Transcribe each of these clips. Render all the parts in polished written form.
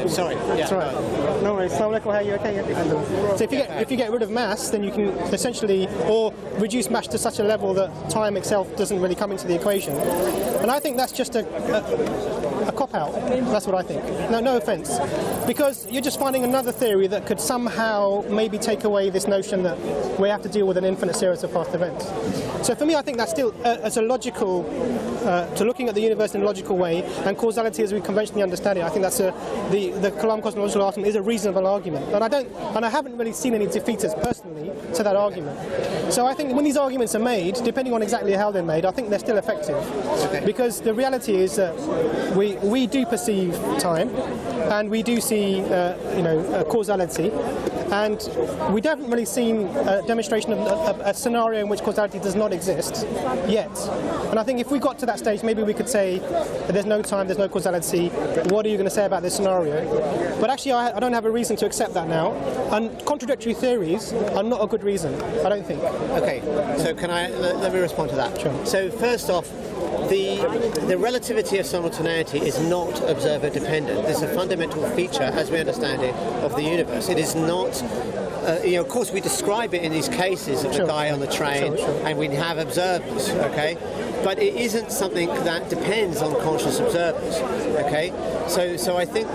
Sorry. That's right. No worries. Assalamu alaikum. How are you? Okay. Yeah. So if you get rid of mass, then you can essentially or reduce mass to such a level that time itself doesn't really come into the equation. And I think that's just a cop-out. That's what I think. No offence. Because you're just finding another theory that could somehow maybe take away this notion that we have to deal with an infinite series of past events. So for me, I think that's still as a logical, to looking at the universe in a logical way, and causality as we conventionally understand it, I think that's the Kalam cosmological argument is a reasonable argument. And I haven't really seen any defeaters personally to that argument. So I think when these arguments are made, depending on exactly how they're made, I think they're still effective. Okay. Because the reality is that we do perceive time, and we do see causality, and we haven't really seen a demonstration of a scenario in which causality does not exist yet. And I think if we got to that stage, maybe we could say that there's no time, there's no causality. What are you going to say about this scenario? But actually, I don't have a reason to accept that now. And contradictory theories are not a good reason, I don't think. Okay, so let me respond to that. Sure. So first off, the relativity of simultaneity is not observer dependent. It's a fundamental feature, as we understand it, of the universe. It is not. Of course, we describe it in these cases of the guy on the train, and we have observers. Okay, but it isn't something that depends on conscious observers. Okay, so I think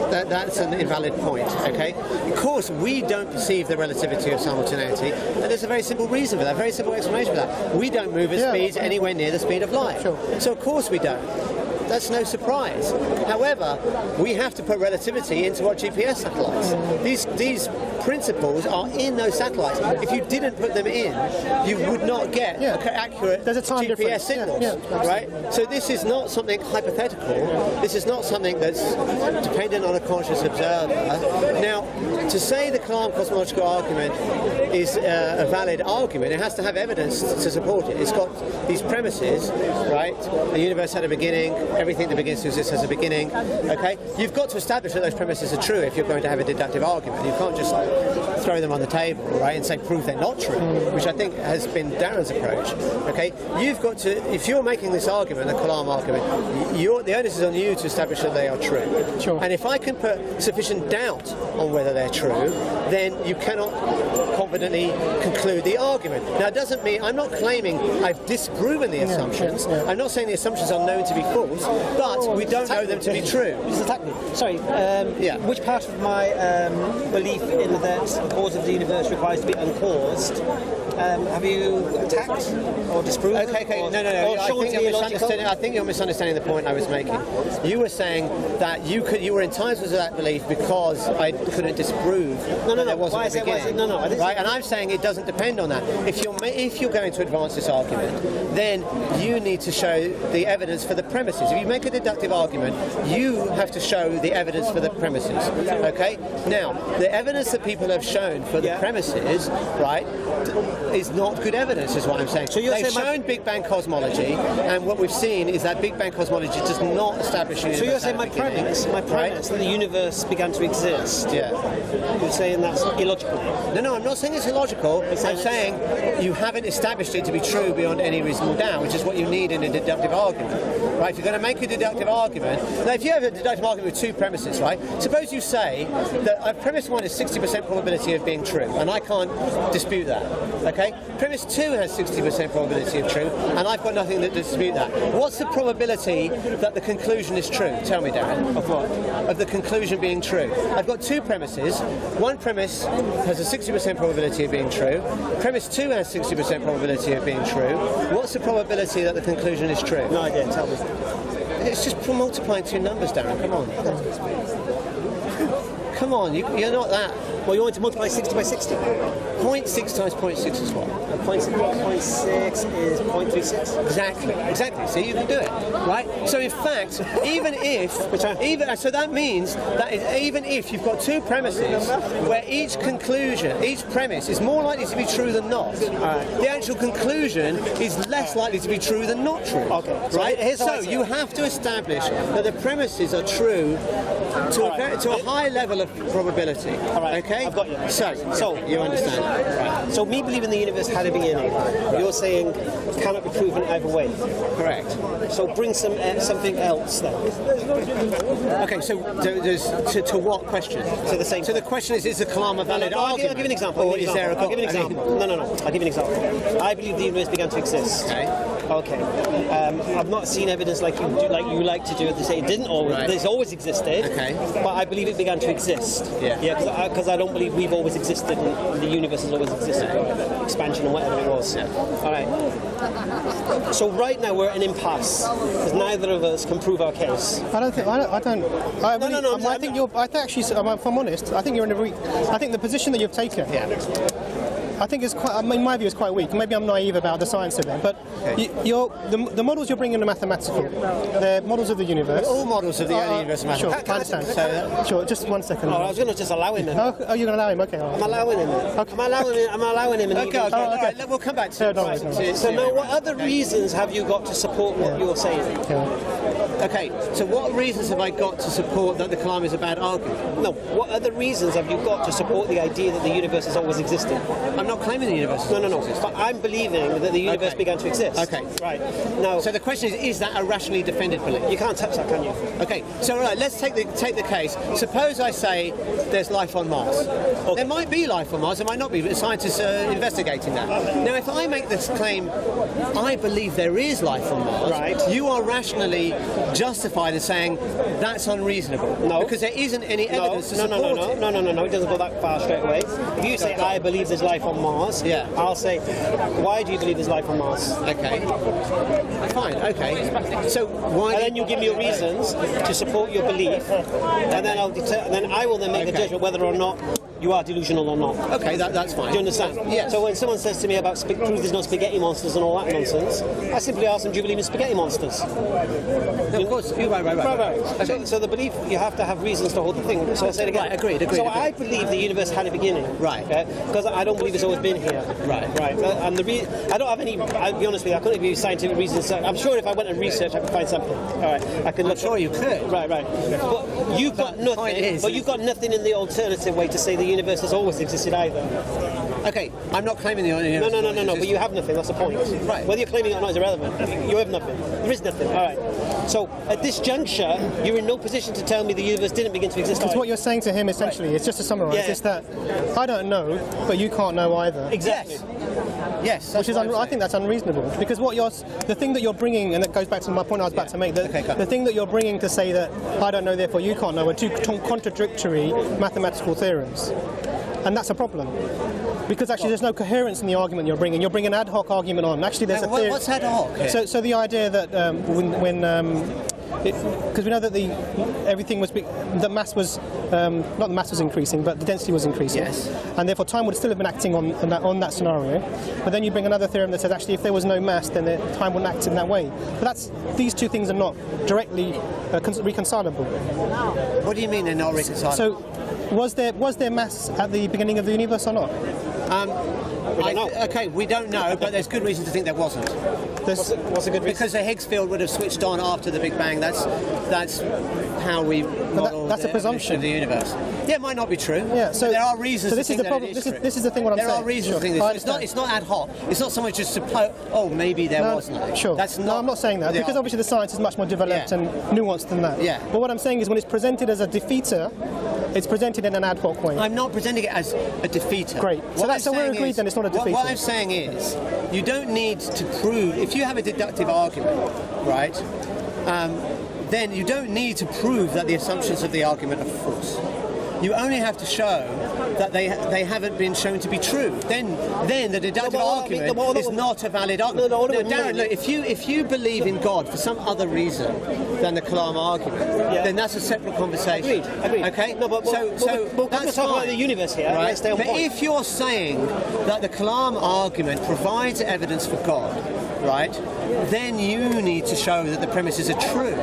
that's an invalid point. Okay, of course we don't perceive the relativity of simultaneity, and there's a very simple reason for that, very simple explanation for that. We don't move at speeds anywhere near the speed of light, so of course we don't. That's no surprise. However, we have to put relativity into our GPS satellites. These principles are in those satellites. If you didn't put them in, you would not get accurate GPS signals, right? So this is not something hypothetical. This is not something that's dependent on a conscious observer. Now, to say the Kalam cosmological argument is a valid argument, it has to have evidence to support it. It's got these premises, right? The universe had a beginning. Everything that begins to exist has a beginning. Okay, you've got to establish that those premises are true if you're going to have a deductive argument. You can't just throw them on the table, right, and say prove they're not true, which I think has been Darren's approach. Okay, you've got to, if you're making this argument, the Kalam argument, the onus is on you to establish that they are true. Sure. And if I can put sufficient doubt on whether they're true, then you cannot confidently conclude the argument. Now, it doesn't mean I'm not claiming I've disproven the assumptions. I'm not saying the assumptions are known to be false, but we don't know them to be true. Just attack me. Sorry, which part of my belief in that the cause of the universe requires to be uncaused have you attacked or disproved? Okay. No. I think you're misunderstanding the point I was making. You were saying that you were entitled to that belief because I couldn't disprove that there wasn't a beginning. Right, and I'm saying it doesn't depend on that. If you're going to advance this argument, then you need to show the evidence for the premises. If you make a deductive argument, you have to show the evidence for the premises. Okay? Now, the evidence that people have shown for the premises, right, is not good evidence, is what I'm saying. So they've shown Big Bang cosmology, and what we've seen is that Big Bang cosmology does not establish a universe. So you're saying my premise that the universe began to exist. Yeah. You're saying that's illogical. No, I'm not saying it's illogical. I'm saying you haven't established it to be true beyond any reasonable doubt, which is what you need in a deductive argument. Right? If you're going to make a deductive argument, now if you have a deductive argument with two premises, right? Suppose you say that premise one is 60% probability of being true, and I can't dispute that. Okay? Premise 2 has 60% probability of true, and I've got nothing to dispute that. What's the probability that the conclusion is true? Tell me, Darren. Of what? Of the conclusion being true. I've got two premises. One premise has a 60% probability of being true. Premise 2 has 60% probability of being true. What's the probability that the conclusion is true? No idea. Tell me. It's just multiplying two numbers, Darren. Come on. Come on, you're not that. Well, you want to multiply 60 by 60? 0.6 times 0.6 is what? 0.6 is 0.36. Exactly. So you can do it, right? So in fact, so that means that even if you've got two premises where each premise is more likely to be true than not, the actual conclusion is less likely to be true than not true. Okay. Right? So you have to establish that the premises are true to a high level of probability. All right. Okay. Okay. I've got you. So you understand. Right. So me believing the universe had a beginning, you're saying cannot be proven either way. Correct. So bring something else then. Okay, so to what question? To the same. So the question is the Kalam a valid argument? I'll give an example. Or is there a I'll give an example. No. I'll give an example. I believe the universe began to exist. Okay. I've not seen evidence like you like to do it to say it didn't always. Right. It's always existed. Okay. But I believe it began to exist. Yeah. Because I don't believe we've always existed and the universe has always existed. Expansion and whatever it was. Yeah. All right. So right now we're at an impasse because neither of us can prove our case. I think if I'm honest, I think you're in I think the position that you've taken. I think it's quite. In my view, it's quite weak. Maybe I'm naive about the science of it, but the models you're bringing are mathematical. They're models of the universe. All models of the universe are mathematical. Sure, I understand. Sure, just 1 second. I was going to just allow him in. Oh, you're going to allow him? Okay. I'm allowing him. Okay. I'm allowing him. Okay. Right, we'll come back to it. So now, what other reasons have you got to support what you're saying? Okay, so what reasons have I got to support that the Kalam is a bad argument? No, what other reasons have you got to support the idea that the universe has always existed? I'm not claiming the universe. No. But I'm believing that the universe began to exist. Okay. Right. Now. So the question is that a rationally defended belief? You can't touch that, can you? Okay. So right, let's take the case. Suppose I say there's life on Mars. Okay. There might be life on Mars. There might not be. But scientists are investigating that. Now, if I make this claim, I believe there is life on Mars. Right. You are rationally justified in saying that's unreasonable. No. Because there isn't any evidence to support it. No. It doesn't go that far straight away. If you say I believe there's life on Mars, I'll say, why do you believe there's life on Mars? Okay. Fine. Okay. So why? And then you give me your reasons to support your belief, and then I will then make a judgment whether or not you are delusional or not. Okay, that's fine. Do you understand? Yes. So when someone says to me about proof there's no spaghetti monsters and all that nonsense, I simply ask them, do you believe in spaghetti monsters? No, of course. Right. Okay. So the belief, you have to have reasons to hold the thing. So I say it again. Right, agreed. So I believe the universe had a beginning. Right. Because I don't believe it's always been here. Right. And I don't have any, I'll be honest with you, I couldn't give you scientific reasons. I'm sure if I went and researched, I could find something. All right. I'm sure you could. Right. But you've got nothing. But you've got nothing in the alternative way to say the universe has always existed either. Okay, I'm not claiming the universe. No, but you have nothing, that's the point. Right. Whether you're claiming it or not is irrelevant. You have nothing. There is nothing. All right. So at this juncture, you're in no position to tell me the universe didn't begin to exist. Because what you're saying to him essentially, it's just to summarise, it's that I don't know, but you can't know either. Exactly. Yes. Which is I think that's unreasonable, because the thing that you're bringing, and it goes back to my point I was about to make, the thing that you're bringing to say that I don't know, therefore you can't know, are two contradictory mathematical theorems, and that's a problem. Because actually there's no coherence in the argument you're bringing. You're bringing an ad hoc argument on. Actually there's a theory. What's ad hoc? So the idea that because we know that everything was, the mass was, not the mass was increasing, but the density was increasing. Yes. And therefore time would still have been acting on that scenario. But then you bring another theorem that says actually if there was no mass, then the time wouldn't act in that way. But these two things are not directly reconcilable. What do you mean they're not reconcilable? So was there mass at the beginning of the universe or not? We don't know. Okay, we don't know, but there's good reason to think there wasn't. What's a good reason? Because the Higgs field would have switched on after the Big Bang. That's how we model that's a presumption of the universe. Yeah, it might not be true. Yeah, so there are reasons. So this to is think the problem. This is the thing. What I'm saying. There are reasons to think this. It's not ad hoc. It's not someone just suppose. Oh, maybe there was nothing. Sure. That's not. No, I'm not saying that, because obviously the science is much more developed and nuanced than that. Yeah. But what I'm saying is when it's presented as a defeater, it's presented in an ad hoc way. I'm not presenting it as a defeater. Great. So we're agreed then it's not a defeater. What I'm saying is, you don't need to prove, if you have a deductive argument, right, then you don't need to prove that the assumptions of the argument are false. You only have to show that they haven't been shown to be true. Then the deductive argument is not a valid argument. Darren, look, if you believe in God for some other reason than the Kalam argument, then that's a separate conversation. Agreed. Okay. No, but that's talking about the universe here. Right? Stay on but point. if you're saying that the Kalam argument provides evidence for God, right, then you need to show that the premises are true.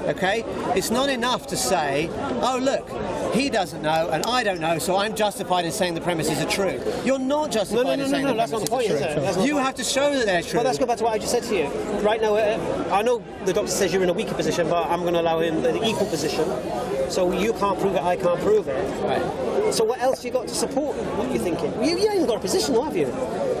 Okay? It's not enough to say, oh look, he doesn't know and I don't know, so I'm justified in saying the premises are true. You're not justified in saying the that's not the premises point, are is true. it? You have to show that they're true. Well, let's go back to what I just said to you. Right now, I know the doctor says you're in a weaker position, but I'm going to allow him the equal position. So you can't prove it, I can't prove it. Right. So what else you got to support what you're thinking? You haven't got a position, have you?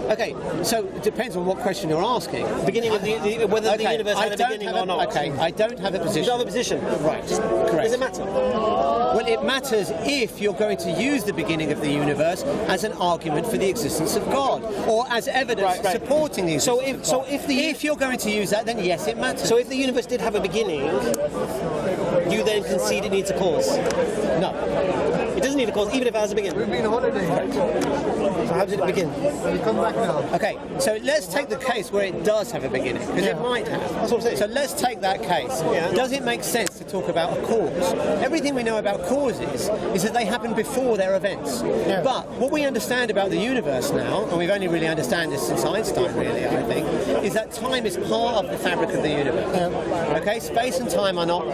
Okay, so it depends on what question you're asking. Beginning of whether the universe had a beginning or not. Okay, I don't have a position. You don't have a position? Right, correct. Does it matter? Well, it matters if you're going to use the beginning of the universe as an argument for the existence of God, or as evidence supporting the existence of God. If you're going to use that, then yes, it matters. So if the universe did have a beginning, you then concede it needs a cause? No. It doesn't need a cause, even if it has a beginning. We've been on holiday. So how did it begin? You come back now. Okay, so let's take the case where it does have a beginning, because it might have. That's what I'm saying. So let's take that case. Yeah. Does it make sense to talk about a cause? Everything we know about causes is that they happen before their events. Yeah. But what we understand about the universe now, and we've only really understand this since Einstein, really, I think, is that time is part of the fabric of the universe. Yeah. Okay, space and time are not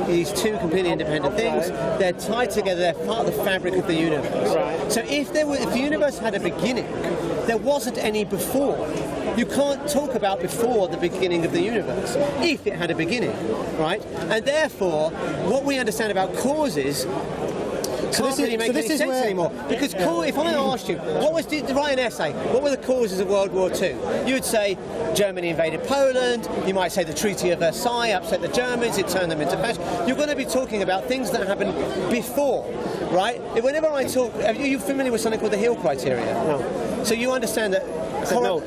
these two completely independent things. They're tied together. They're part of the fabric of the universe. Right. So if the universe had a beginning, there wasn't any before. You can't talk about before the beginning of the universe if it had a beginning, right? And therefore, what we understand about causes can't really make any sense anymore. Because if I asked you, to write an essay, what were the causes of World War II? You would say Germany invaded Poland, you might say the Treaty of Versailles upset the Germans, it turned them into fascists. You're going to be talking about things that happened before, right? Whenever I talk, are you familiar with something called the Hill criteria? No. So you understand that... No.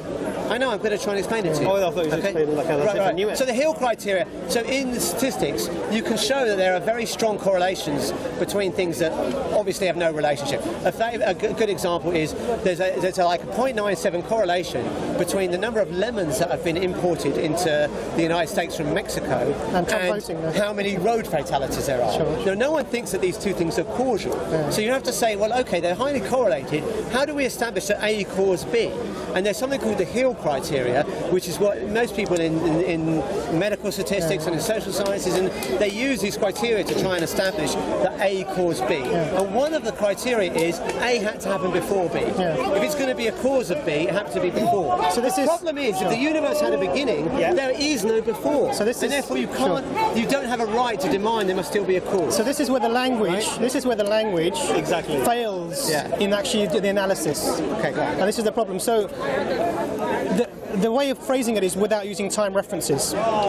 I know, I'm going to try and explain it to you. Oh, I thought you were explaining like I knew it. So the Hill criteria, so in the statistics, you can show that there are very strong correlations between things that obviously have no relationship. A good example is there's like a 0.97 correlation between the number of lemons that have been imported into the United States from Mexico and how many road fatalities there are. Sure. Now, no one thinks that these two things are causal. Yeah. So you have to say, well, okay, they're highly correlated. How do we establish that A cause B? And there's something called the Hill criteria, which is what most people in medical statistics and in social sciences, and they use these criteria to try and establish that A caused B. And one of the criteria is A had to happen before B. If it's going to be a cause of B, it had to be before. So the problem is, if the universe had a beginning, there is no before. So and therefore you can't, you don't have a right to demand there must still be a cause. So this is where the language, exactly fails in actually the analysis. Okay, go on. And this is the problem. So the way of phrasing it is without using time references.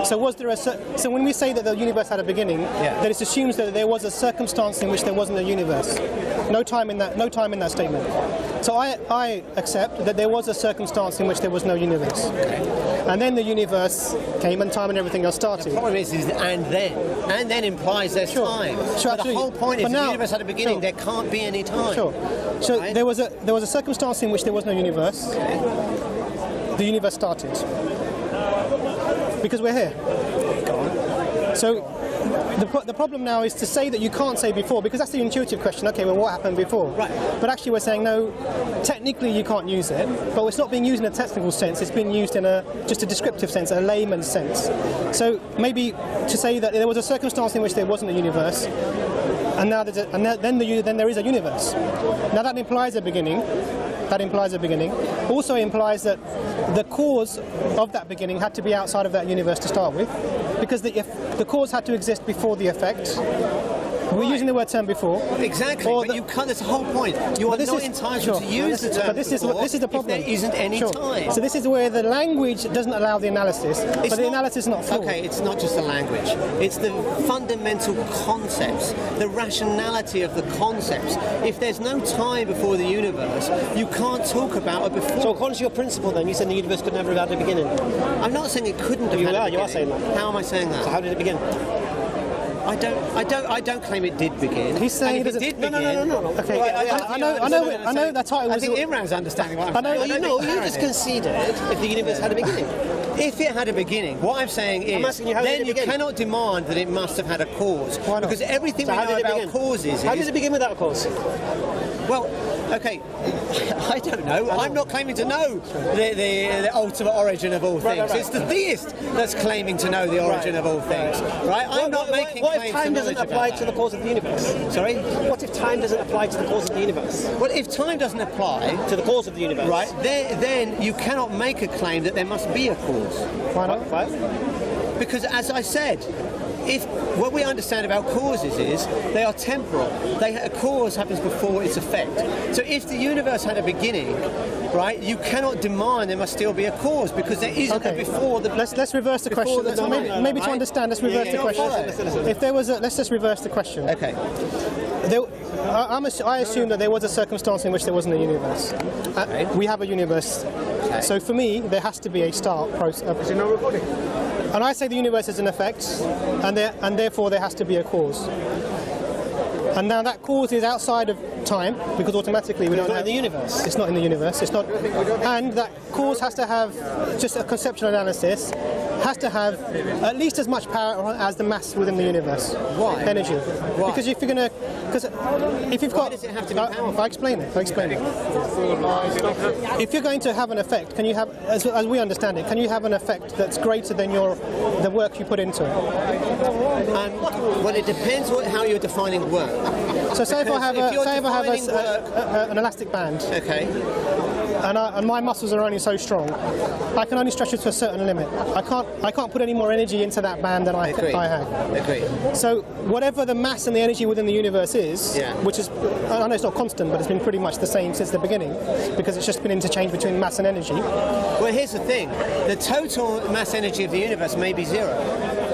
So was there so when we say that the universe had a beginning, that it assumes that there was a circumstance in which there wasn't a universe. No time in that statement. So I accept that there was a circumstance in which there was no universe. And then the universe came and time and everything else started. The problem is and then implies there's time. Sure, but the whole point is if the universe had a beginning, there can't be any time. Sure. So there was a circumstance in which there was no universe. The universe started. Because we're here. So the problem now is to say that you can't say before, because that's the intuitive question. Okay, well, what happened before? Right. But actually we're saying, no, technically you can't use it, but it's not being used in a technical sense, it's being used in just a descriptive sense, a layman's sense. So maybe to say that there was a circumstance in which there wasn't a universe, and now then there is a universe. Now that implies a beginning. Also implies that the cause of that beginning had to be outside of that universe to start with, because if the cause had to exist before the effect. We're using the word term before. Exactly, but you can't. That's the whole point. You are not entitled to use the term. But this is the problem. If there isn't any time. So this is where the language doesn't allow the analysis, but the analysis is not flawed. Okay, it's not just the language. It's the fundamental concepts, the rationality of the concepts. If there's no time before the universe, you can't talk about a before. So according to your principle, then you said the universe could never have had a beginning. I'm not saying it couldn't have had a beginning. You are saying that. How am I saying that? So how did it begin? I don't claim it did begin. He's saying it did begin. No. Okay, I know that title I was. think Imran's understanding what I'm saying. You just conceded if the universe had a beginning. if it had a beginning, what I'm saying is, then you cannot demand that it must have had a cause. Why not? Because everything we know about causes How does it begin without a cause? Well, okay, I don't know. I'm not claiming to know the ultimate origin of all things. It's the theist that's claiming to know the origin of all things, right? I'm not making What claims if time doesn't apply to the cause of the universe? Sorry? What if time doesn't apply to the cause of the universe? Well, if time doesn't apply To the cause of the universe. right, then you cannot make a claim that there must be a cause. Why not? Because, as I said, if what we understand about causes is they are temporal. A cause happens before its effect. So if the universe had a beginning, right, you cannot demand there must still be a cause because there isn't a before the. Let's reverse the question. Maybe to understand, let's reverse the question. If there was let's just reverse the question. Okay. I assume that there was a circumstance in which there wasn't a universe. We have a universe. Okay. So for me, there has to be a start process. Is it not recording? And I say the universe is an effect, and therefore there has to be a cause. And now that cause is outside of time because automatically we don't have in the universe. It's not in the universe. It's not, and that cause has to have just a conceptual analysis. Has to have at least as much power as the mass within the universe. Why? Energy. Why? Because if you're gonna, if you've got, Why does it have to be powerful? I explain it. If you're going to have an effect, can you have, as we understand it, can you have an effect that's greater than the work you put into it? Well, it depends how you're defining work. So say if I have defining an elastic band. Okay. And my muscles are only so strong, I can only stretch it to a certain limit. I can't put any more energy into that band than I have. Agree. So whatever the mass and the energy within the universe is, which is, I know it's not constant, but it's been pretty much the same since the beginning, because it's just been interchange between mass and energy. Well, here's the thing: the total mass energy of the universe may be zero.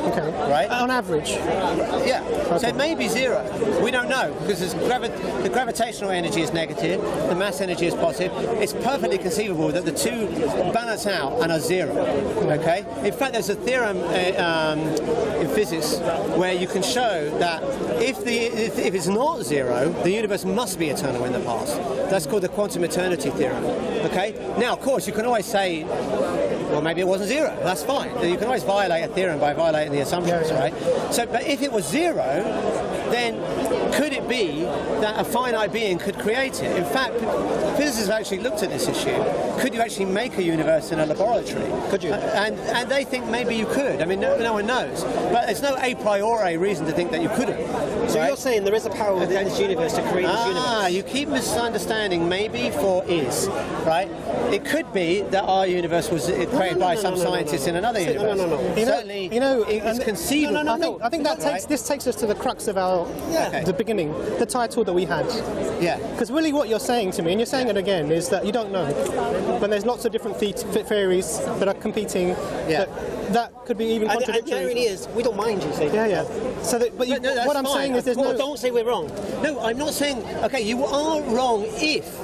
Okay. Right? On average. Yeah. Okay. So it may be zero. We don't know because the gravitational energy is negative, the mass energy is positive. It's perfectly conceivable that the two balance out and are zero. Okay. In fact, there's a theorem in physics where you can show that if it's not zero, the universe must be eternal in the past. That's called the quantum eternity theorem. Okay. Now, of course, you can always say, well, maybe it wasn't zero. That's fine. You can always violate a theorem by violating the assumptions, right? So, but if it was zero, then could it be that a finite being could create it? In fact, physicists have actually looked at this issue. Could you actually make a universe in a laboratory? Could you? And they think maybe you could. I mean, no one knows. But there's no a priori reason to think that you couldn't. So right? you're saying there is a power within this universe to create this universe? You keep misunderstanding maybe for is, right? It could be that our universe was created by some scientist in another universe. Certainly, it's conceivable. I think that this takes us to the crux of our the beginning, the title that we had. Yeah. Because really, what you're saying to me, and you're saying it again, is that you don't know. But there's lots of different theories that are competing. Yeah. That could be even contradictory. And the irony is, we don't mind you saying. Yeah. So, what I'm saying is, there's no. Don't say we're wrong. No, I'm not saying. Okay, you are wrong if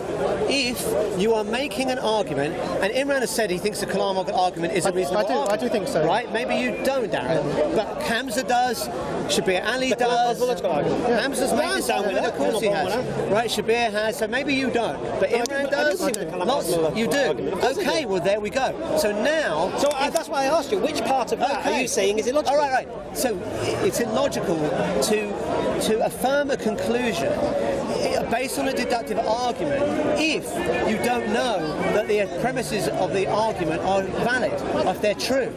you are making an argument, and Imran has said he thinks the Kalam argument is a reasonable argument. I do think so. Right? Maybe you don't, Darren. But Hamza does. Shabir Ali does. Hamza's made this argument. Of course he has. Right? Shabir has. So maybe you don't. But Imran does. Lots. You do. Okay. Well, there we go. So now. So that's why I asked you. Which part of that are you saying is illogical? All right. So it's illogical to affirm a conclusion based on a deductive argument if you don't know that the premises of the argument are valid, if they're true.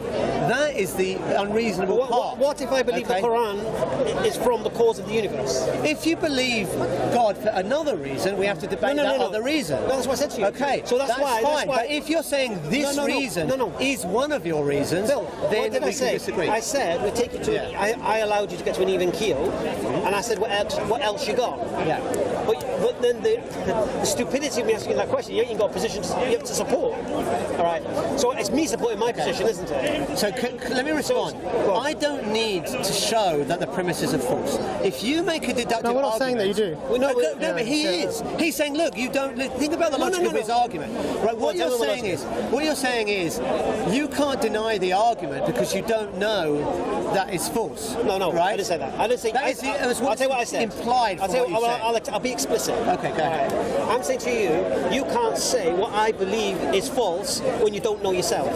That is the unreasonable part. What if I believe the Quran is from the cause of the universe? If you believe God for another reason, we have to debate that other reason. No, that's what I said to you. Okay, so that's why. Fine. But if you're saying this reason is one of your reasons, then we can disagree. I said we take it to. I allowed you to get to an even keel, and I said what else you got? Yeah. But then the stupidity of me asking that question, you ain't got a position you have to support. All right. So it's me supporting my position, isn't it? So let me respond. I don't need to show that the premises are false. If you make a deductive argument... No, we're not saying that you do. No, but he is. He's saying, look, you don't... Think about the logic of his argument. Right, what you're saying is, you can't deny the argument argument because you don't know that it's false. No, right? I didn't say that. I didn't say that. I'll tell you what I said. Implied from what you said. I'll be explicit. Okay, go ahead. I'm saying to you, you can't say what I believe is false when you don't know yourself.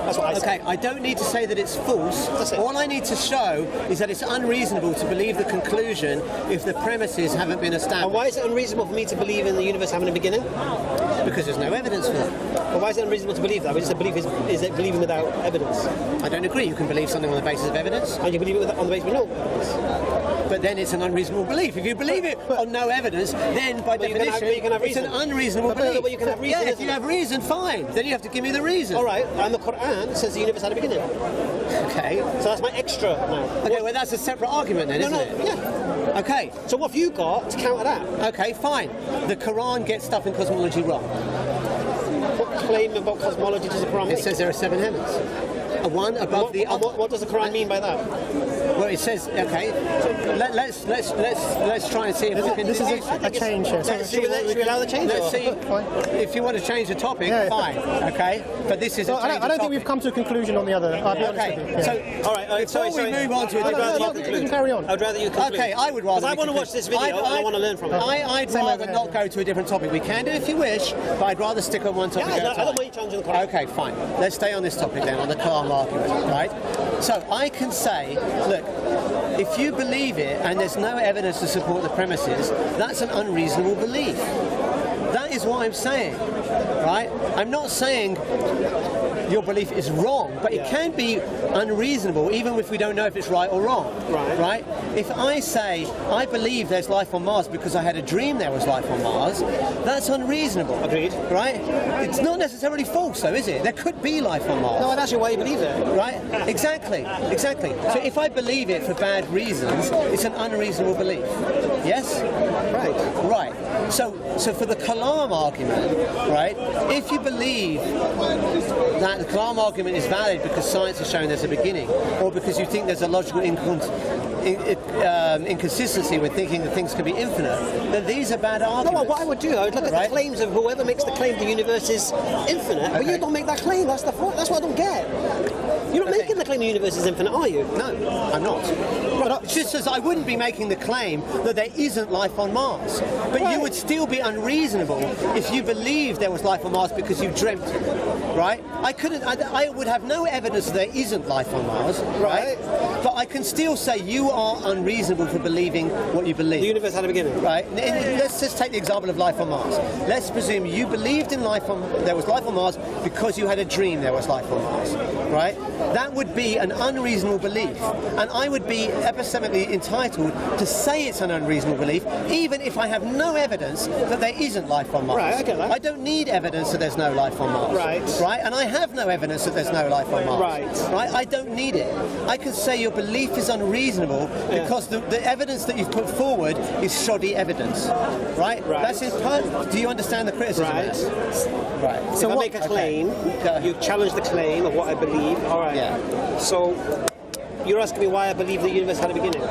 That's what I said. Okay, I don't need to say that it's false. All I need to show is that it's unreasonable to believe the conclusion if the premises haven't been established. And why is it unreasonable for me to believe in the universe having a beginning? Because there's no evidence for it. But why is it unreasonable to believe that? Which is it believing without evidence? I don't agree. You can believe something on the basis of evidence. And you believe it on the basis of no evidence. But then it's an unreasonable belief. If you believe it on no evidence, then by definition, it's an unreasonable belief. But you can have reason. Yeah, if you have reason, fine. Then you have to give me the reason. All right, and the Quran says the universe had a beginning. Okay. So that's my extra now. Okay, well that's a separate argument then, isn't it? Yeah. Okay. So what have you got to counter that? Okay, fine. The Quran gets stuff in cosmology wrong. What claim about cosmology does the Quran make? It says there are 7 heavens. One above the other. What does the Quran mean by that? Well, it says, okay, so let's try and see if we can... This is a change here. Should we allow the change? Let's see. If you want to change the topic, fine, okay? But this is I don't think we've come to a conclusion on the other. I'll be honest with you. Yeah. So, all right, before we move on to it... You can carry on. I'd rather you conclude. Okay, I would rather... Because I want to watch this video and I want to learn from it. I'd rather not go to a different topic. We can do if you wish, but I'd rather stick on one topic at a time. I don't want you challenging the Quran. Okay, fine. Let's stay on this topic then, on the Kalam argument, right? So I can say, look, if you believe it and there's no evidence to support the premises, that's an unreasonable belief. That is what I'm saying, right? I'm not saying your belief is wrong, but it can be unreasonable even if we don't know if it's right or wrong, right? If I say, I believe there's life on Mars because I had a dream there was life on Mars, that's unreasonable. Agreed. Right? It's not necessarily false though, is it? There could be life on Mars. No, that's why you believe it. Right? Exactly. So if I believe it for bad reasons, it's an unreasonable belief. Yes? Right. So for the Kalam argument, right, if you believe that the Kalam argument is valid because science has shown there's a beginning, or because you think there's a logical inconsistency with thinking that things can be infinite, then these are bad arguments. No, what I would do, I would look at the claims of whoever makes the claim the universe is infinite, but you don't make that claim. That's what I don't get. You're not making the claim the universe is infinite, are you? No, I'm not. But just as I wouldn't be making the claim that there isn't life on Mars. But you would still be unreasonable if you believed there was life on Mars because you dreamt it, right? I would have no evidence that there isn't life on Mars, right? But I can still say you are unreasonable for believing what you believe. The universe had a beginning. Right? Let's just take the example of life on Mars. Let's presume you believed in there was life on Mars because you had a dream there was life on Mars, right? That would be an unreasonable belief, and I would be epistemically entitled to say it's an unreasonable belief, even if I have no evidence that there isn't life on Mars. Right, I get that. I don't need evidence that there's no life on Mars. Right? And I have no evidence that there's no life on Mars. Right? I don't need it. I can say your belief is unreasonable because the evidence that you've put forward is shoddy evidence. Right? That's in part. Do you understand the criticism? Right. So if I make a claim, you challenge the claim of what I believe. All right. Yeah. So you're asking me why I believe the universe had a beginning.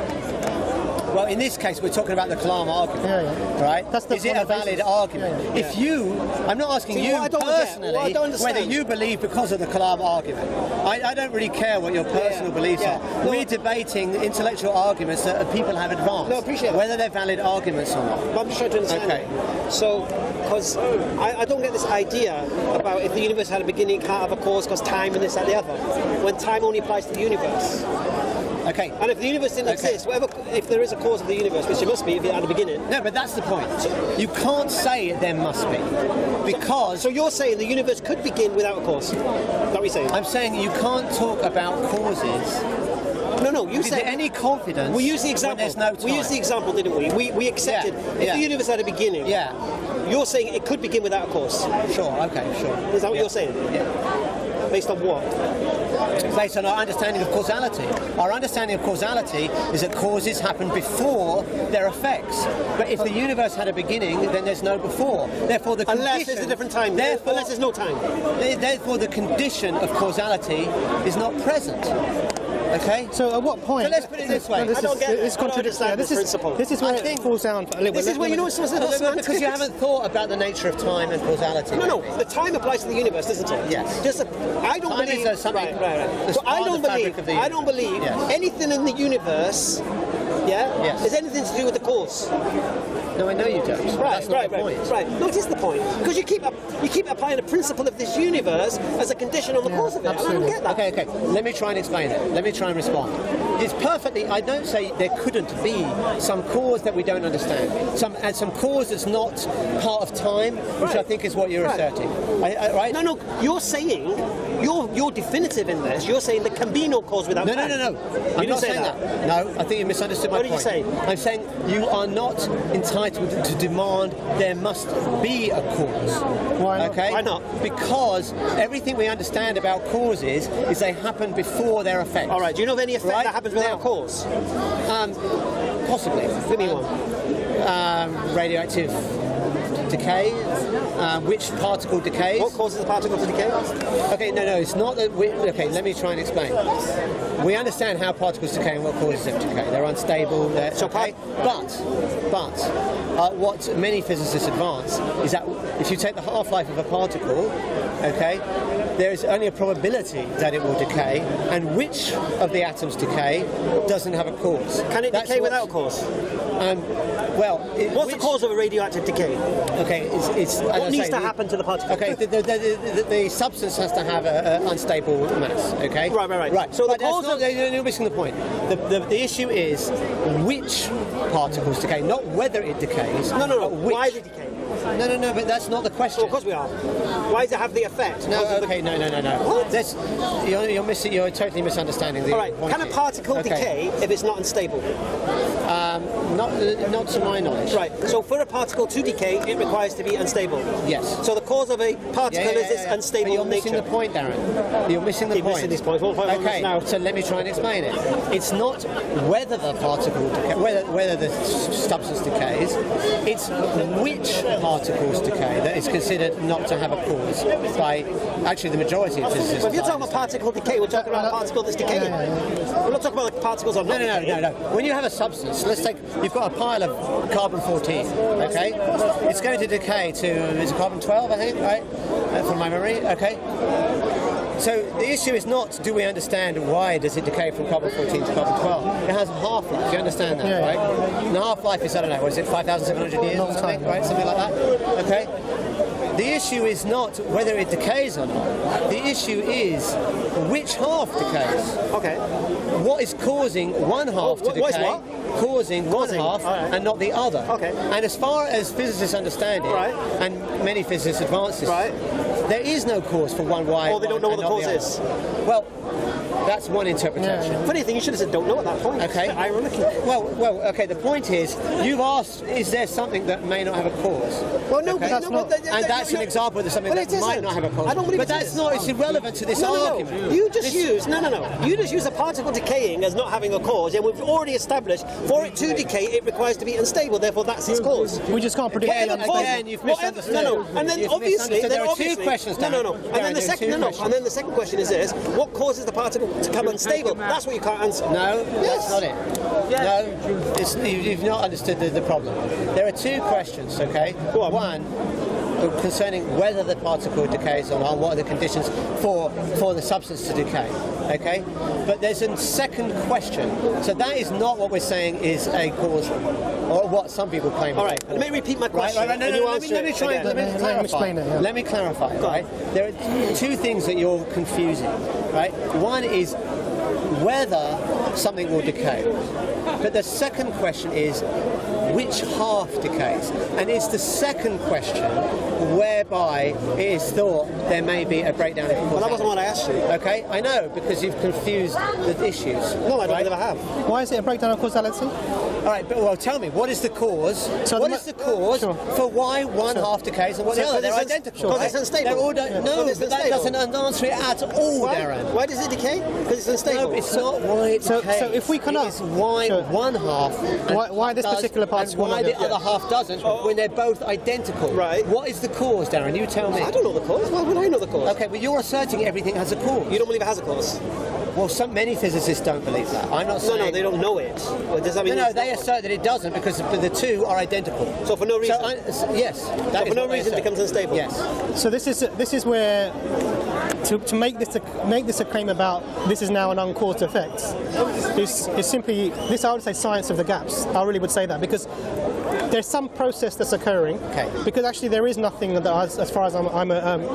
Well, in this case, we're talking about the Kalam argument, right? Is it a valid argument? If I'm not asking you personally whether you believe because of the Kalam argument. I don't really care what your personal beliefs are. No. We're debating intellectual arguments that people have advanced. No, I appreciate whether they're valid arguments or not. I'm just trying to understand. Okay. So, because I don't get this idea about if the universe had a beginning, it can't have a cause because time and this, that, the other. When time only applies to the universe. Okay. And if the universe didn't exist, if there is a cause of the universe, which it must be if it had a beginning. No, but that's the point. You can't say there must be. Because... So you're saying the universe could begin without a cause? Is that what you're saying? I'm saying you can't talk about causes. No, you said... any confidence... We used the example. There's no time. We used the example, didn't we? We accepted if the universe had a beginning. Yeah. You're saying it could begin without a cause. Sure, okay, sure. Is that what you're saying? Yeah. Based on what? Based on our understanding of causality. Our understanding of causality is that causes happen before their effects. But if the universe had a beginning, then there's no before. Therefore, the unless there's a different time. Unless there's no time. Therefore, the condition of causality is not present. Okay. So at what point? So let's put it this way. No, I don't get it. I don't understand this is principle. This is where it falls down a little bit. This is where, you know, it's because you haven't thought about the nature of time and causality. No, the time applies to the universe, doesn't it? Yes. I don't Time believe. is something Right. So I don't believe Yes. anything in the universe. Yes. Is anything to do with the cause? No, I know you don't. That's not the point. Right. No, it is the point, because you keep applying the principle of this universe as a condition on the cause of it. And I don't get that. Okay. Let me try and explain it. Let me try and respond. It's perfectly. I don't say there couldn't be some cause that we don't understand. Some cause that's not part of time, which I think is what you're asserting. Right? No. You're saying you're definitive in this. You're saying there can be no cause without time. No. I'm not saying that. No, I think you misunderstood my point. What did you say? I'm saying you are not entitled to demand there must be a cause. Why not? Okay? Why not? Because everything we understand about causes is they happen before their effects. All right. Do you know of any effect that happens without a cause? Possibly. Give me one. Radioactive decay. Which particle decays? What causes the particle to decay? Okay, no, it's not that okay, let me try and explain. We understand how particles decay and what causes them to decay. They're unstable, okay? But what many physicists advance is that if you take the half-life of a particle, okay, there is only a probability that it will decay, and which of the atoms decay doesn't have a cause. Can it decay without a cause? What's the cause of a radioactive decay? Okay, it's what needs to happen to the particle? Okay, the substance has to have an unstable mass. Okay. Right. So the cause of you're missing the point. The issue is which particles decay, not whether it decays. No. Why they decay? No, but that's not the question. Well, of course we are. Why does it have the effect? No. What? You're missing. You're totally misunderstanding the point. Can a particle decay if it's not unstable? Not to my knowledge. Right. So for a particle to decay, it requires to be unstable. Yes. So the cause of a particle is its unstable but you're nature. missing the point, Darren. You're missing the point. Missing this point. Okay. So let me try and explain it. It's not whether the particle whether the substance decays. It's which particles decay that is considered not to have a cause by actually the majority of physicists. But if you're talking about particle decay, we're talking about a particle that's decaying. We're not talking about the particles on. No. When you have a substance, let's take you've got a pile of carbon-14. Okay, it's going to decay to is it carbon-12? I think, right? From my memory. Okay. So the issue is not do we understand why does it decay from carbon-14 to carbon-12? It has a half-life. You understand that, right? And the half-life is, I don't know, what is it, 5,700 years or something, right? Something like that. Okay. The issue is not whether it decays or not. The issue is which half decays. Okay. What is causing one half to decay? What is what? Causing one half and not the other. Okay. And as far as physicists understand it, and many physicists advance this, there is no cause for one why. Or they don't know what the cause is. Well, that's one interpretation. Funny thing, you should have said don't know at that point. Okay. Ironically. Well, okay, the point is, you've asked, is there something that may not have a cause? Well, no, okay? and that's an example of something that might not have a cause. I don't believe but that's not, it's irrelevant to this argument. You just use, you just use a particle decaying as not having a cause, and we've already established for it to decay, it requires to be unstable, therefore that's its cause. We just can't predict it. Again, you've misunderstood. And then obviously, there are two questions. And then the second question is this: what causes the particle to become unstable? That's what you can't answer. No, that's not it. No, you've not understood the problem. There are two questions, okay? One, concerning whether the particle decays or not, what are the conditions for the substance to decay, okay? But there's a second question. So that is not what we're saying is a cause, or what some people claim. All right, let me repeat my question. Let me clarify, right? There are two things that you're confusing, right? One is whether something will decay. But the second question is which half decays. And it's the second question whereby it is thought there may be a breakdown in causality. Well, that wasn't what I asked you. Okay, I know, because you've confused the issues. No, I don't think I have. Why is it a breakdown of causality? All right, but well, tell me, what is the cause? What is the cause for why one half decays and what the other? They're identical. Because it's unstable. No, but that doesn't answer it at all, Darren. Why does it decay? Because it's unstable. No, it's not why it decays. So if we cannot, it's why one half. Why this particular particle? And why the other half doesn't when they're both identical. Right. What is the cause, Darren? You tell me. I don't know the cause. Why would I know the cause? Okay, but you're asserting everything has a cause. You don't believe it has a cause? Well, many physicists don't believe that. I'm not saying... No, they don't know it. Well, does that mean they assert that it doesn't because the two are identical. So for no reason? Yes. So for no reason it becomes unstable? Yes. So this is where... To make this a claim about this is now an uncaused effect is simply this. I would say science of the gaps. I really would say that because there's some process that's occurring. Okay. Because actually there is nothing that, as far as I'm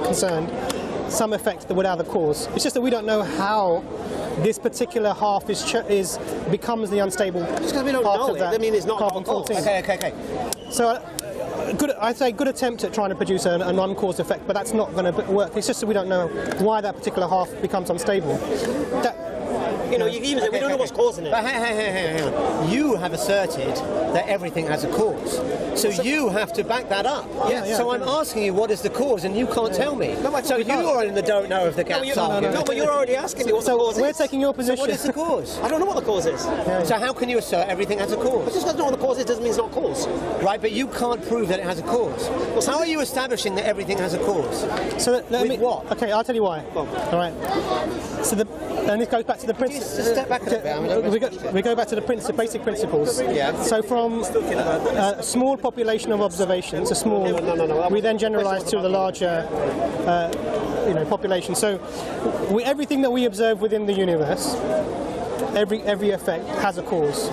concerned, some effect that would have the cause. It's just that we don't know how this particular half becomes the unstable just because we don't part know of that. I mean, it's not carbon-14. Okay. So. I'd say good attempt at trying to produce an uncaused effect, but that's not going to work. It's just that we don't know why that particular half becomes unstable. You know, you can even say we don't know what's causing it. But hang on. You have asserted that everything has a cause. So you have to back that up. So I'm asking you what is the cause and you can't tell me. So you are in the don't know of the gaps argument. No, but you're already asking me what the cause is. We're taking your position. So what is the cause? I don't know what the cause is. So how can you assert everything has a cause? But just because I don't know what the cause is doesn't mean it's not a cause. Right, but you can't prove that it has a cause. Well, how are you establishing that everything has a cause? So what? Okay, I'll tell you why. All right. So and this goes back to the principle. Just step back a bit. We go back to the basic principles. Yeah. So from a small population of observations, we then generalise to the larger, population. So everything that we observe within the universe, every effect has a cause.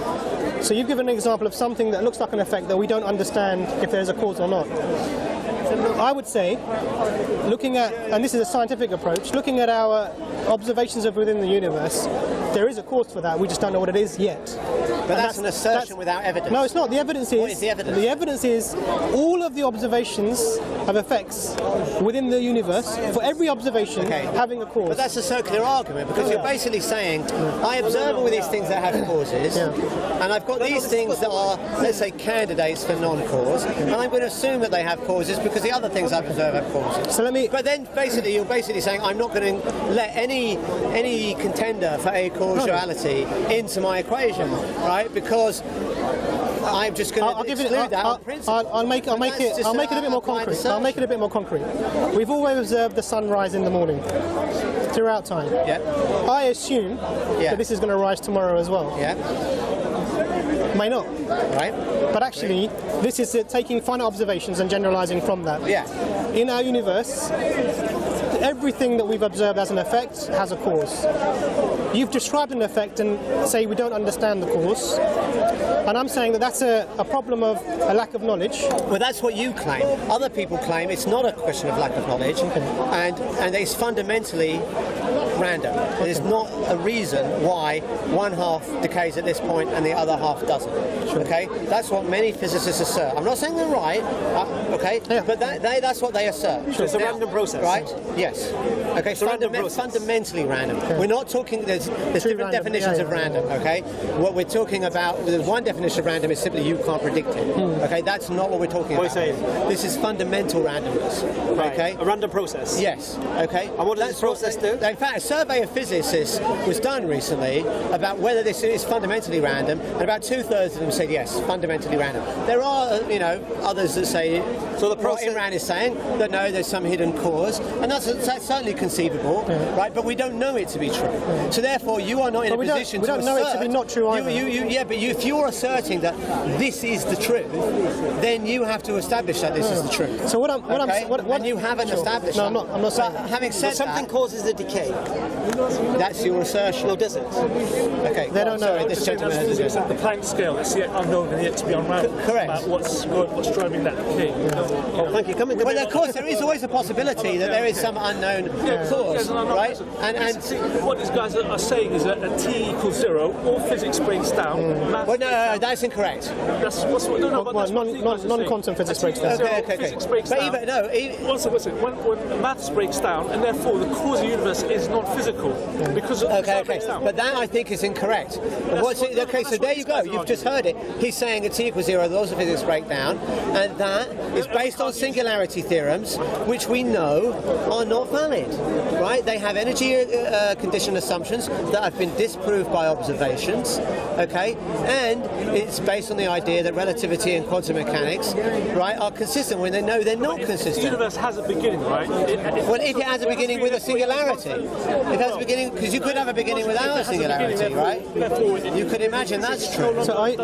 So you've given an example of something that looks like an effect that we don't understand if there's a cause or not. I would say, looking at, and this is a scientific approach, looking at our observations of within the universe, there is a cause for that, we just don't know what it is yet. But that's an assertion without evidence. No, it's not. The evidence is... What is the evidence? The evidence is all of the observations of effects within the universe, for every observation, having a cause. But that's a circular argument, because you're basically saying, I observe all these things that have causes, and I've got these things that are, let's say, candidates for non-cause, and I'm going to assume that they have causes because the other things I've observed have causes. So let me... But then, basically, you're basically saying, I'm not going to let any contender for a causality into my equation, right? Because I'm just going to exclude that on principle. I'll make it a bit more concrete. I'll make it a bit more concrete. We've always observed the sun rise in the morning throughout time. Yeah. I assume that this is going to rise tomorrow as well. Yeah. May not. Right. But actually, this is taking finite observations and generalizing from that. Yeah. In our universe, everything that we've observed as an effect has a cause. You've described an effect and say we don't understand the cause. And I'm saying that that's a problem of a lack of knowledge. Well, that's what you claim. Other people claim it's not a question of lack of knowledge, and it's fundamentally random. There's not a reason why one half decays at this point and the other half doesn't. Okay, that's what many physicists assert. I'm not saying they're right. But that's what they assert. So it's a random process, right? Yes. Okay, so fundamentally random. We're not talking. There's different definitions of random. Okay, what we're talking about. There's one definition of random is simply you can't predict it. Okay, that's not what we're talking about. What are you saying? This is fundamental randomness. Right. Okay, a random process. Yes. Okay. And what does this process do? In fact, a survey of physicists was done recently about whether this is fundamentally random, and about 2/3 of them said yes, fundamentally random. There are, others that say. So the process. What Imran is saying that no, there's some hidden cause, and that's certainly conceivable, right? But we don't know it to be true. So therefore, you are not in a position to assert. We don't know it to be not true either. If you're asserting that this is the truth, then you have to establish that this is the truth. So what and you haven't established. No, I'm not saying. But having said something causes the decay. That's your assertion. No, does it? Okay. They don't know. Sorry, this gentleman has It's at the Planck scale. It's yet unknown and yet to be unraveled. Correct. About what's driving that decay. Thank you. Well, of course, there is always a possibility that there is some unknown cause, right? And what these guys are saying is that at T equals 0, all physics breaks down. Well, no, that's incorrect. That's Non-quantum physics breaks down. Okay. Physics breaks down. When maths breaks down, and therefore the cause of the universe is not physical because of breaks down. But that I think is incorrect. So there you go. You've just heard it. He's saying at T equals 0, the laws of physics break down, and that is based on singularity theorems, which we know are not valid. Right? They have energy condition assumptions that have been disproved by observations. Okay, and it's based on the idea that relativity and quantum mechanics, right, are consistent when they know they're not consistent. The universe has a beginning, right? If it has a beginning with a singularity, It has a beginning, because you could have a beginning without a singularity, right? You could imagine that's true. So right?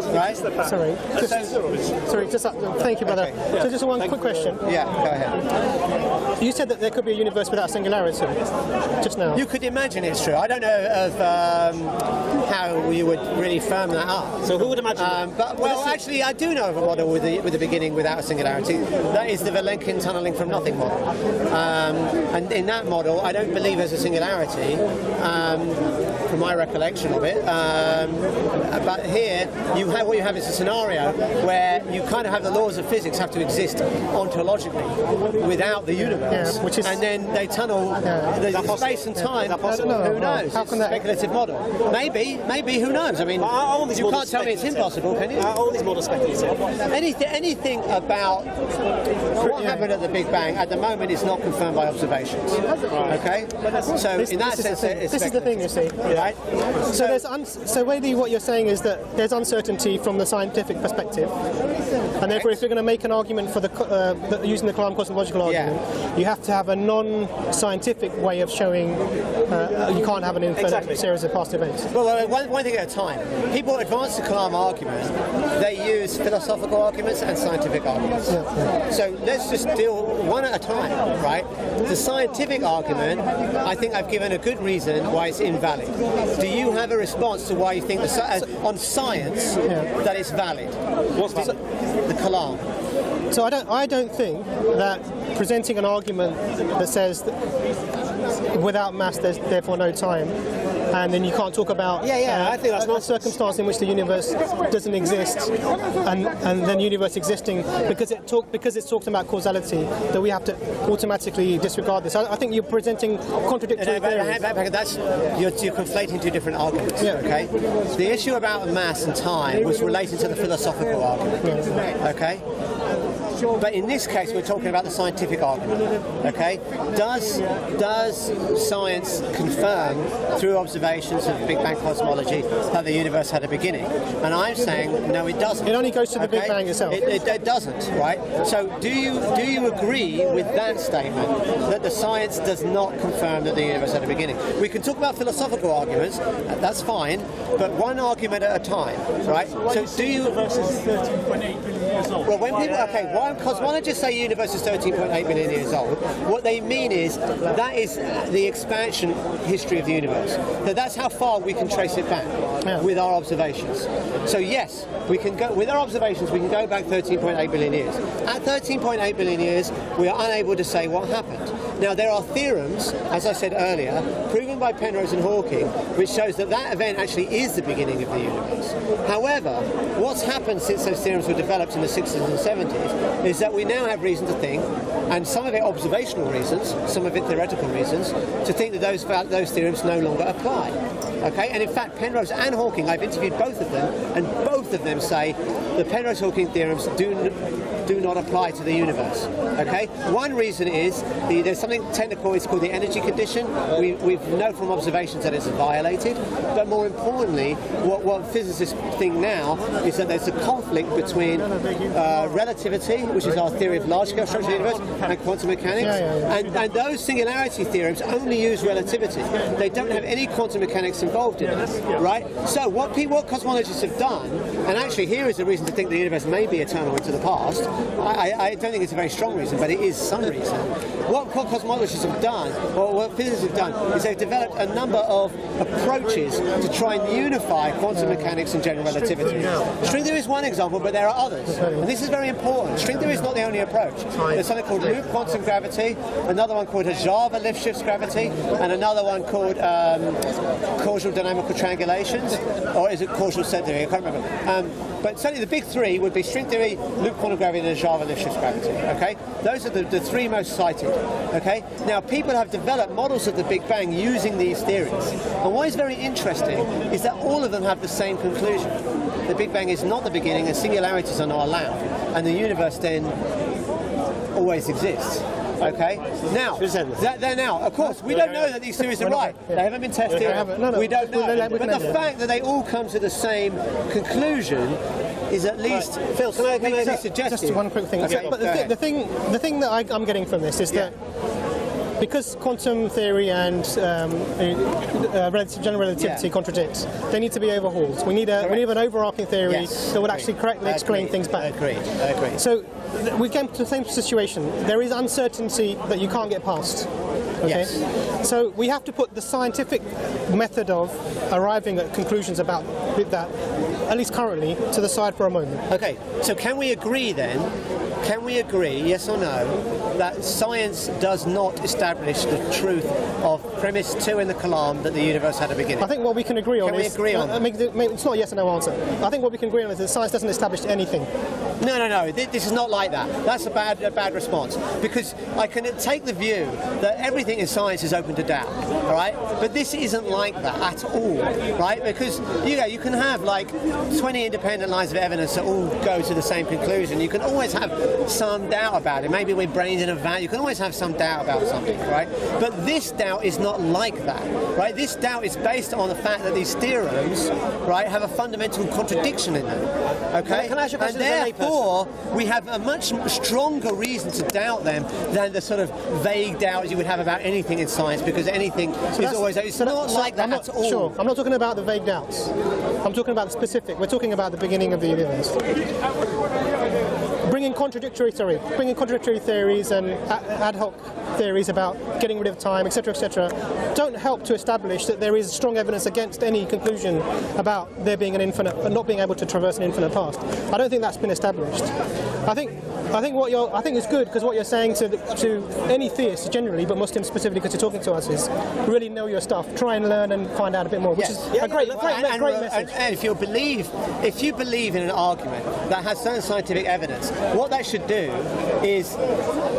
Thank you, brother. Okay. So just one quick question. Yeah, go ahead. You said that there could be a universe without singularity just now. You could imagine it's true. I don't know of how you would really firm that up. So who would imagine? Actually, I do know of a model with a beginning without a singularity. That is the Valenkin tunneling from nothing model. And in that model, I don't believe there's a singularity, from my recollection of it. But here, what you have is a scenario where you kind of have the laws of physics have to exist ontologically without the universe, and then they tunnel the space and time. Who knows? How can that? Speculative model. Maybe. Who knows? I mean, you can't tell me it's impossible, can you? All these models speculative. Anything about what happened at the Big Bang at the moment is not confirmed by observations. Okay, so in that sense, this is the thing, you see. Right. So really, what you're saying is that there's uncertainty from the scientific perspective, and therefore, if you're going to make an argument for using the Kalam cosmological argument, you have to have a non-scientific way of showing you can't have an infinite series of past events. Well, one thing at a time. People advance the Kalam argument. They use philosophical arguments and scientific arguments. So let's just deal one at a time, right? The scientific argument, I think I've given a good reason why it's invalid. Do you have a response to why you think on science that it's valid? What's the Kalam? So I don't think that presenting an argument that says that without mass there's therefore no time, and then you can't talk about I think that's a circumstance in which the universe doesn't exist, and then universe existing because it's talking about causality, that we have to automatically disregard this. I think you're presenting contradictory theories. You're conflating two different arguments. Okay, the issue about mass and time was related to the philosophical argument. Okay. But in this case, we're talking about the scientific argument. Okay, does science confirm through observations of Big Bang cosmology that the universe had a beginning? And I'm saying no, it doesn't. It only goes to the Big Bang itself. It doesn't, right? So do you agree with that statement that the science does not confirm that the universe had a beginning? We can talk about philosophical arguments. That's fine, but one argument at a time, right? So do you? The universe is 13.8 billion years old. Well, when people why don't just say the universe is 13.8 billion years old? What they mean is that is the expansion history of the universe. That's how far we can trace it back with our observations. So yes, we can go with our observations. We can go back 13.8 billion years. At 13.8 billion years, we are unable to say what happened. Now there are theorems, as I said earlier, proven by Penrose and Hawking, which shows that event actually is the beginning of the universe. However, what's happened since those theorems were developed in the 60s and 70s is that we now have reason to think, and some of it observational reasons, some of it theoretical reasons, to think that those theorems no longer apply. Okay, and in fact, Penrose and Hawking, I've interviewed both of them, and both of them say the Penrose-Hawking theorems do not apply to the universe. Okay, one reason is there's something technical. It's called the energy condition. We know from observations that it's violated, but more importantly, what physicists think now is that there's a conflict between relativity, which is our theory of large-scale structure of the universe, and quantum mechanics. And those singularity theorems only use relativity. They don't have any quantum mechanics involved in it, right? So what cosmologists have done, and actually here is a reason to think the universe may be eternal into the past. I don't think it's a very strong reason, but it is some reason. What cosmologists have done, or what physicists have done, is they've developed a number of approaches to try and unify quantum mechanics and general relativity. String theory is one example, but there are others. And this is very important. String theory is not the only approach. There's something called loop quantum gravity, another one called Hajava lift shifts gravity, and another one called causal dynamical triangulations, or is it causal set theory? I can't remember. But certainly the big three would be string theory, loop quantum gravity, and Hajava lift shifts gravity. Okay, those are the three most cited. Okay, now people have developed models of the Big Bang using these theories, and what is very interesting is that all of them have the same conclusion: the Big Bang is not the beginning, and singularities are not allowed, and the universe then always exists. Okay. Now, of course, we don't know that these theories are right. They haven't been tested. We don't know. But the fact that they all come to the same conclusion is at least, Phil, can I suggest just one quick thing? Okay, but the thing that I'm getting from this is that because quantum theory and general relativity contradict, they need to be overhauled. We need an overarching theory that would actually correctly explain things back. I agree. So we came to the same situation. There is uncertainty that you can't get past. Okay? Yes. So we have to put the scientific method of arriving at conclusions about that, at least currently, to the side for a moment. Okay, so can we agree then, yes or no, that science does not establish the truth of premise 2 in the Kalam that the universe had a beginning? I think what we can agree on is... Can we agree on that? It's not a yes or no answer. I think what we can agree on is that science doesn't establish anything. No. This is not like that. That's a bad response. Because I can take the view that everything in science is open to doubt, all right? But this isn't like that at all, right? Because you can have like 20 independent lines of evidence that all go to the same conclusion. You can always have some doubt about it. Maybe we're brains in a vat. You can always have some doubt about something, right? But this doubt is not like that, right? This doubt is based on the fact that these theorems, right, have a fundamental contradiction in them, okay? Can I ask you a question? And therefore, we have a much stronger reason to doubt them than the sort of vague doubts you would have about anything in science, because anything is always... It's not like that at all. Sure, I'm not talking about the vague doubts. I'm talking about the specific. We're talking about the beginning of the universe. Bringing contradictory theories and ad hoc theories about getting rid of time, etc., don't help to establish that there is strong evidence against any conclusion about there being an infinite, not being able to traverse an infinite past. I don't think that's been established. I think it's good, because what you're saying to any theist generally, but Muslims specifically, because you're talking to us, is really know your stuff, try and learn and find out a bit more, which is a great message. And if you believe in an argument that has certain scientific evidence, what that should do is,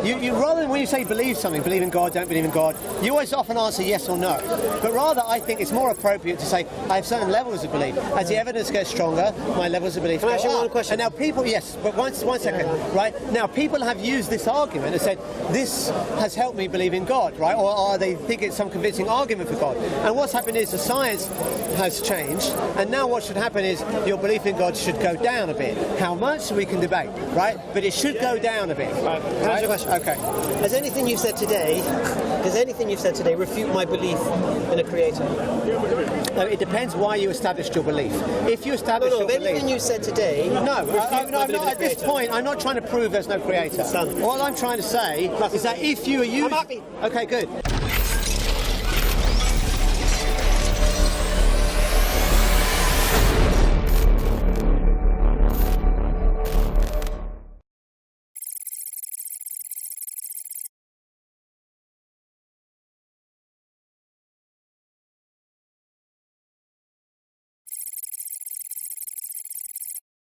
you rather than when you say believe something, believe in God, don't believe in God, you always often answer yes or no. But rather, I think it's more appropriate to say, I have certain levels of belief. As the evidence gets stronger, my levels of belief go up. Can I ask you one question? And now people, yes, but one second, right? Now people have used this argument and said, this has helped me believe in God, right? Or they think it's some convincing argument for God. And what's happened is the science has changed, and now what should happen is your belief in God should go down a bit. How much, we can debate, right? But it should go down a bit. Can I ask you a question? Okay. Does anything you've said today refute my belief in a creator? No, it depends why you established your belief. If you establish your belief... anything you said today... I'm not, at this point, I'm not trying to prove there's no creator. All I'm trying to say is that if you are using... I'm happy. Okay, good.